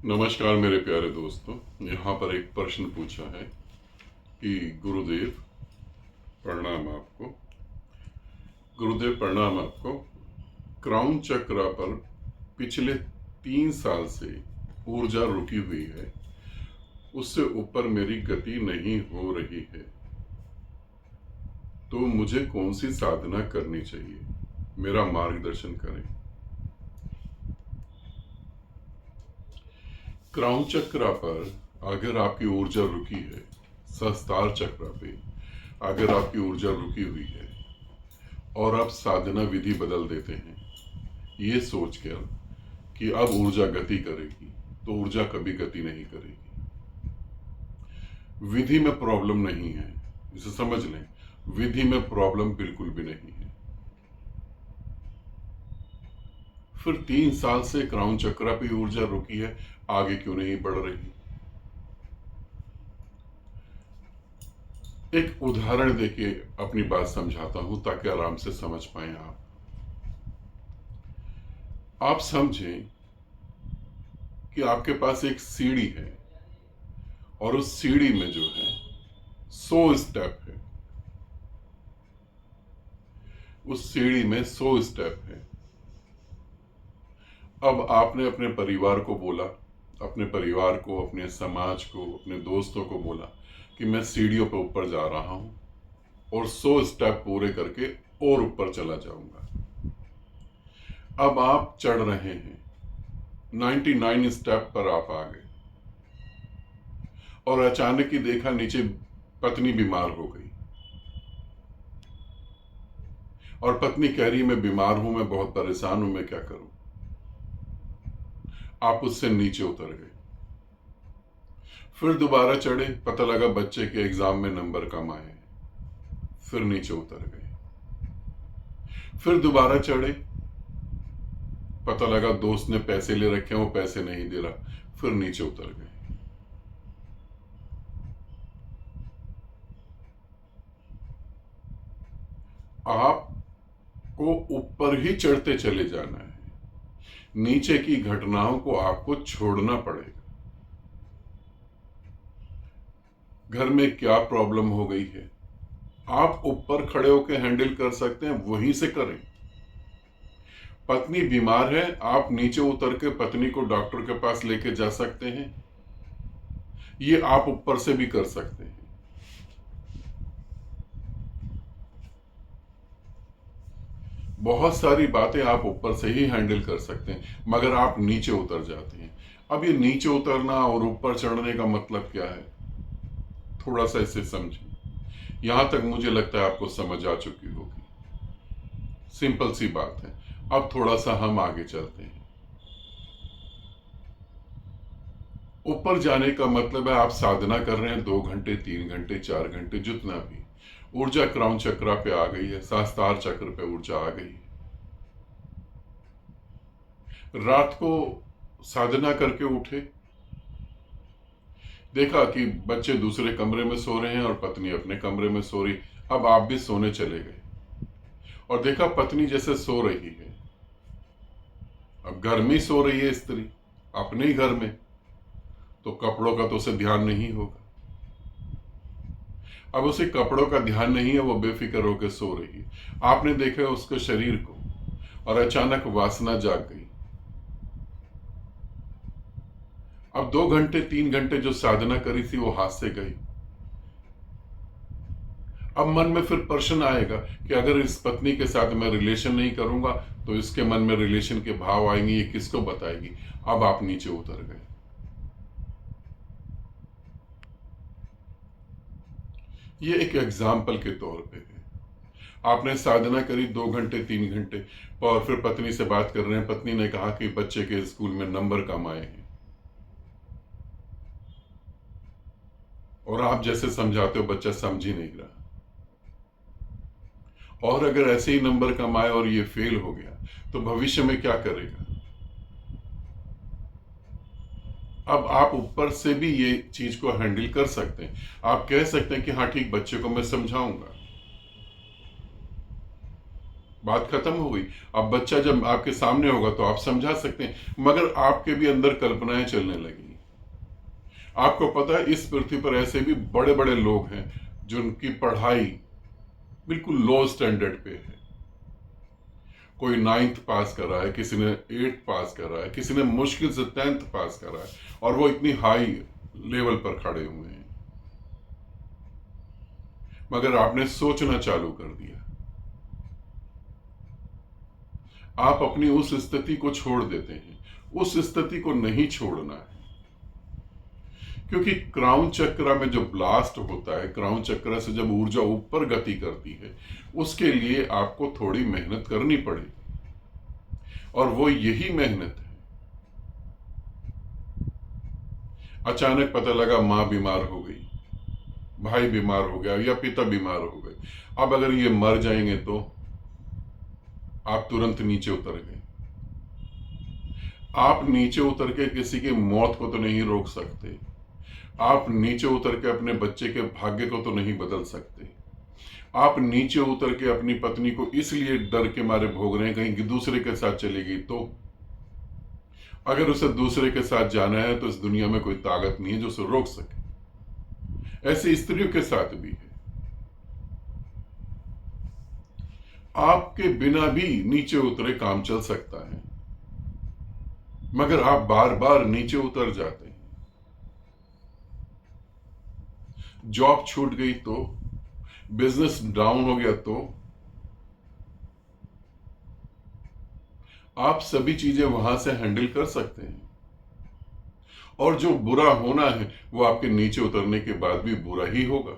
नमस्कार मेरे प्यारे दोस्तों। यहाँ पर एक प्रश्न पूछा है कि गुरुदेव प्रणाम आपको। गुरुदेव प्रणाम आपको। क्राउन चक्र पर पिछले 3 साल से ऊर्जा रुकी हुई है, उससे ऊपर मेरी गति नहीं हो रही है, तो मुझे कौन सी साधना करनी चाहिए? मेरा मार्गदर्शन करें। क्राउन चक्र पर अगर आपकी ऊर्जा रुकी है, सहस्त्रार चक्र पे अगर आपकी ऊर्जा रुकी हुई है और आप साधना विधि बदल देते हैं ये सोचकर कि अब ऊर्जा गति करेगी, तो ऊर्जा कभी गति नहीं करेगी। विधि में प्रॉब्लम नहीं है, इसे समझ लें। विधि में प्रॉब्लम बिल्कुल भी नहीं है। फिर 3 साल से क्राउन चक्र पे ऊर्जा रुकी है, आगे क्यों नहीं बढ़ रही? एक उदाहरण देके अपनी बात समझाता हूं ताकि आराम से समझ पाए आप समझें कि आपके पास एक सीढ़ी है और उस सीढ़ी में जो है 100 स्टेप है। उस सीढ़ी में 100 स्टेप है। अब आपने अपने परिवार को बोला, अपने परिवार को, अपने समाज को, अपने दोस्तों को बोला कि मैं सीढ़ियों पर ऊपर जा रहा हूं और 100 स्टेप पूरे करके और ऊपर चला जाऊंगा। अब आप चढ़ रहे हैं, 99 स्टेप पर आप आ गए और अचानक ही देखा नीचे पत्नी बीमार हो गई और पत्नी कह रही मैं बीमार हूं, मैं बहुत परेशान हूं, मैं क्या करूं? आप उससे नीचे उतर गए। फिर दोबारा चढ़े, पता लगा बच्चे के एग्जाम में नंबर कम आए, फिर नीचे उतर गए। फिर दोबारा चढ़े, पता लगा दोस्त ने पैसे ले रखे हैं, वो पैसे नहीं दे रहा, फिर नीचे उतर गए। आपको ऊपर ही चढ़ते चले जाना है, नीचे की घटनाओं को आपको छोड़ना पड़ेगा। घर में क्या प्रॉब्लम हो गई है, आप ऊपर खड़े होकर हैंडल कर सकते हैं, वहीं से करें। पत्नी बीमार है, आप नीचे उतर के पत्नी को डॉक्टर के पास लेके जा सकते हैं, ये आप ऊपर से भी कर सकते हैं। बहुत सारी बातें आप ऊपर से ही हैंडल कर सकते हैं, मगर आप नीचे उतर जाते हैं। अब ये नीचे उतरना और ऊपर चढ़ने का मतलब क्या है, थोड़ा सा इसे समझें। यहां तक मुझे लगता है आपको समझ आ चुकी होगी। सिंपल सी बात है। अब थोड़ा सा हम आगे चलते हैं। ऊपर जाने का मतलब है आप साधना कर रहे हैं 2 घंटे, 3 घंटे, 4 घंटे, जितना भी। ऊर्जा क्राउन चक्र पे आ गई है, सहस्त्रार चक्र पे ऊर्जा आ गई है। रात को साधना करके उठे, देखा कि बच्चे दूसरे कमरे में सो रहे हैं और पत्नी अपने कमरे में सो रही। अब आप भी सोने चले गए और देखा पत्नी जैसे सो रही है। अब घर में सो रही है स्त्री, अपने ही घर में, तो कपड़ों का तो उसे ध्यान नहीं होगा। अब उसे कपड़ों का ध्यान नहीं है, वो बेफिक्र होकर सो रही है। आपने देखा उसके शरीर को और अचानक वासना जाग गई। अब 2 घंटे 3 घंटे जो साधना करी थी वो हाथ से गई। अब मन में फिर प्रश्न आएगा कि अगर इस पत्नी के साथ मैं रिलेशन नहीं करूंगा तो इसके मन में रिलेशन के भाव आएंगे, ये किसको बताएगी? अब आप नीचे उतर गए। ये एक एग्जाम्पल के तौर पे है। आपने साधना करी 2 घंटे 3 घंटे और फिर पत्नी से बात कर रहे हैं, पत्नी ने कहा कि बच्चे के स्कूल में नंबर कम आए हैं और आप जैसे समझाते हो बच्चा समझ ही नहीं रहा। और अगर ऐसे ही नंबर कम आए और ये फेल हो गया तो भविष्य में क्या करेगा? अब आप ऊपर से भी ये चीज को हैंडल कर सकते हैं। आप कह सकते हैं कि हाँ ठीक, बच्चे को मैं समझाऊंगा। बात खत्म हो गई। अब बच्चा जब आपके सामने होगा तो आप समझा सकते हैं, मगर आपके भी अंदर कल्पनाएं चलने लगी। आपको पता है इस पृथ्वी पर ऐसे भी बड़े बड़े लोग हैं जिनकी पढ़ाई बिल्कुल लो स्टैंडर्ड पे है। कोई 9th पास कर रहा है, किसी ने 8th पास कर रहा है, किसी ने मुश्किल से 10th पास कर रहा है, और वो इतनी हाई लेवल पर खड़े हुए हैं। मगर आपने सोचना चालू कर दिया। आप अपनी उस स्थिति को छोड़ देते हैं। उस स्थिति को नहीं छोड़ना है, क्योंकि क्राउन चक्र में जो ब्लास्ट होता है, क्राउन चक्र से जब ऊर्जा ऊपर गति करती है, उसके लिए आपको थोड़ी मेहनत करनी पड़ेगी, और वो यही मेहनत है। अचानक पता लगा मां बीमार हो गई, भाई बीमार हो गया, या पिता बीमार हो गए। अब अगर ये मर जाएंगे तो आप तुरंत नीचे उतर गए। आप नीचे उतर के किसी की मौत को तो नहीं रोक सकते। आप नीचे उतर के अपने बच्चे के भाग्य को तो नहीं बदल सकते। आप नीचे उतर के अपनी पत्नी को इसलिए डर के मारे भोग रहे हैं कहीं दूसरे के साथ चली गई तो। अगर उसे दूसरे के साथ जाना है तो इस दुनिया में कोई ताकत नहीं है जो उसे रोक सके। ऐसे स्त्रियों के साथ भी है। आपके बिना भी नीचे उतरे काम चल सकता है, मगर आप बार बार नीचे उतर जाते हैं। जॉब छूट गई तो, बिजनेस डाउन हो गया तो, आप सभी चीजें वहां से हैंडल कर सकते हैं। और जो बुरा होना है वो आपके नीचे उतरने के बाद भी बुरा ही होगा।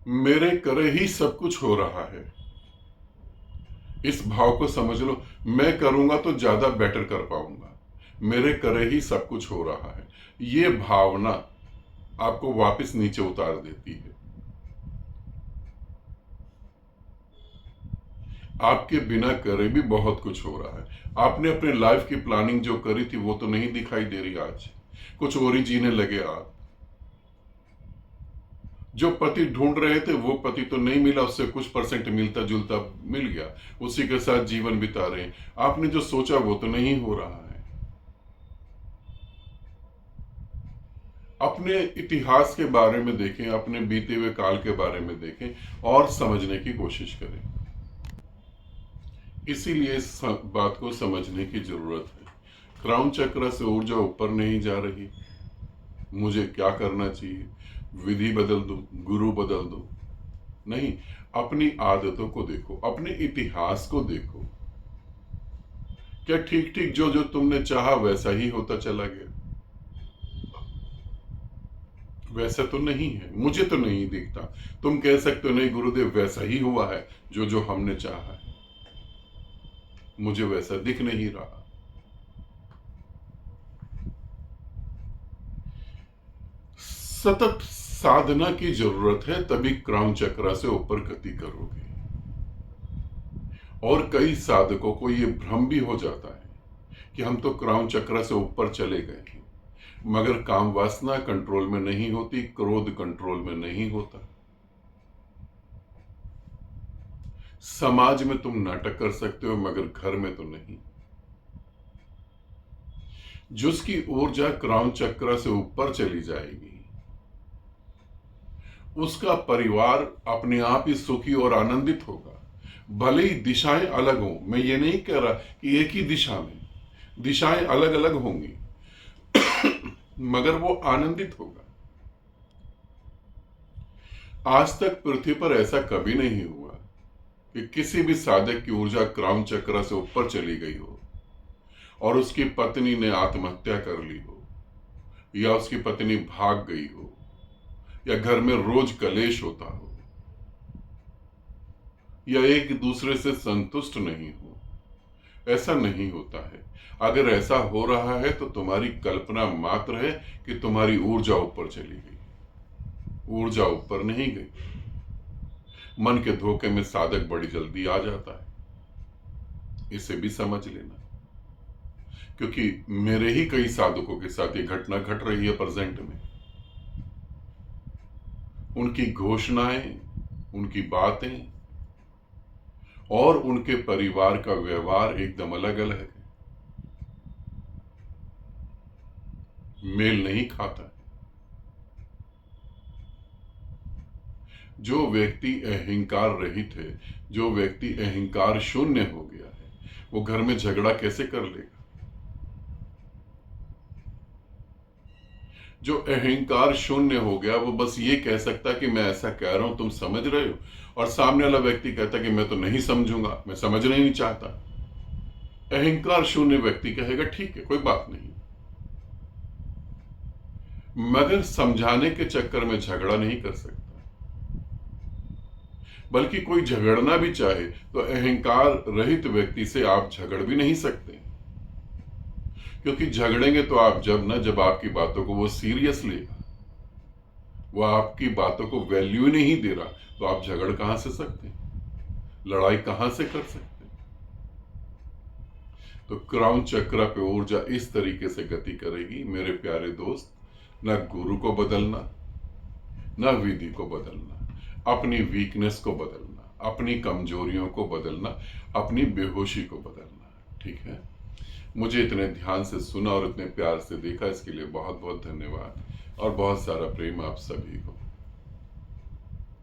मेरे करे ही सब कुछ हो रहा है, इस भाव को समझ लो। मैं करूंगा तो ज्यादा बेटर कर पाऊंगा। मेरे करे ही सब कुछ हो रहा है, ये भावना आपको वापस नीचे उतार देती है। आपके बिना करे भी बहुत कुछ हो रहा है। आपने अपने लाइफ की प्लानिंग जो करी थी वो तो नहीं दिखाई दे रही आज। कुछ और ही जीने लगे आप। जो पति ढूंढ रहे थे वो पति तो नहीं मिला, उससे कुछ परसेंट मिलता जुलता मिल गया, उसी के साथ जीवन बिता रहे हैं। आपने जो सोचा वो तो नहीं हो रहा है। अपने इतिहास के बारे में देखें, अपने बीते हुए काल के बारे में देखें और समझने की कोशिश करें। इसीलिए इस बात को समझने की जरूरत है। क्राउन चक्र से ऊर्जा ऊपर नहीं जा रही। मुझे क्या करना चाहिए? विधि बदल दो, गुरु बदल दो? नहीं, अपनी आदतों को देखो, अपने इतिहास को देखो। क्या ठीक ठीक जो जो तुमने चाहा वैसा ही होता चला गया? वैसा तो नहीं है, मुझे तो नहीं दिखता। तुम कह सकते हो नहीं गुरुदेव वैसा ही हुआ है जो जो हमने चाहा है। मुझे वैसा दिख नहीं रहा। सतत साधना की जरूरत है, तभी क्राउन चक्र से ऊपर गति करोगे। और कई साधकों को यह भ्रम भी हो जाता है कि हम तो क्राउन चक्र से ऊपर चले गए हैं, मगर काम वासना कंट्रोल में नहीं होती, क्रोध कंट्रोल में नहीं होता। समाज में तुम नाटक कर सकते हो मगर घर में तो नहीं। जिसकी ऊर्जा क्राउन चक्र से ऊपर चली जाएगी उसका परिवार अपने आप ही सुखी और आनंदित होगा। भले ही दिशाएं अलग हों, मैं ये नहीं कह रहा कि एक ही दिशा में, दिशाएं अलग अलग होंगी मगर वो आनंदित होगा। आज तक पृथ्वी पर ऐसा कभी नहीं हुआ कि किसी भी साधक की ऊर्जा क्राउन चक्र से ऊपर चली गई हो और उसकी पत्नी ने आत्महत्या कर ली हो, या उसकी पत्नी भाग गई हो, या घर में रोज कलेश होता हो, या एक दूसरे से संतुष्ट नहीं हो। ऐसा नहीं होता है। अगर ऐसा हो रहा है तो तुम्हारी कल्पना मात्र है कि तुम्हारी ऊर्जा ऊपर चली गई। ऊर्जा ऊपर नहीं गई। मन के धोखे में साधक बड़ी जल्दी आ जाता है, इसे भी समझ लेना। क्योंकि मेरे ही कई साधकों के साथ ये घटना घट रही है प्रेजेंट में। उनकी घोषणाएं, उनकी बातें और उनके परिवार का व्यवहार एकदम अलग अलग है, मेल नहीं खाता। जो व्यक्ति अहंकार रहित है, जो व्यक्ति अहंकार शून्य हो गया है, वो घर में झगड़ा कैसे कर लेगा? जो अहंकार शून्य हो गया वो बस ये कह सकता कि मैं ऐसा कह रहा हूं, तुम समझ रहे हो, और सामने वाला व्यक्ति कहता कि मैं तो नहीं समझूंगा, मैं समझना ही नहीं चाहता। अहंकार शून्य व्यक्ति कहेगा ठीक है, कोई बात नहीं, मगर समझाने के चक्कर में झगड़ा नहीं कर सकता। बल्कि कोई झगड़ना भी चाहे तो अहंकार रहित व्यक्ति से आप झगड़ भी नहीं सकते, क्योंकि झगड़ेंगे तो आप जब आपकी बातों को वो सीरियस लेगा, वो आपकी बातों को वैल्यू नहीं दे रहा, तो आप झगड़ कहां से सकते हैं, लड़ाई कहां से कर सकते हैं? तो क्राउन चक्र पे ऊर्जा इस तरीके से गति करेगी मेरे प्यारे दोस्त। न गुरु को बदलना, न विधि को बदलना, अपनी वीकनेस को बदलना, अपनी कमजोरियों को बदलना, अपनी बेहोशी को बदलना। ठीक है, मुझे इतने ध्यान से सुना और इतने प्यार से देखा, इसके लिए बहुत बहुत धन्यवाद और बहुत सारा प्रेम आप सभी को।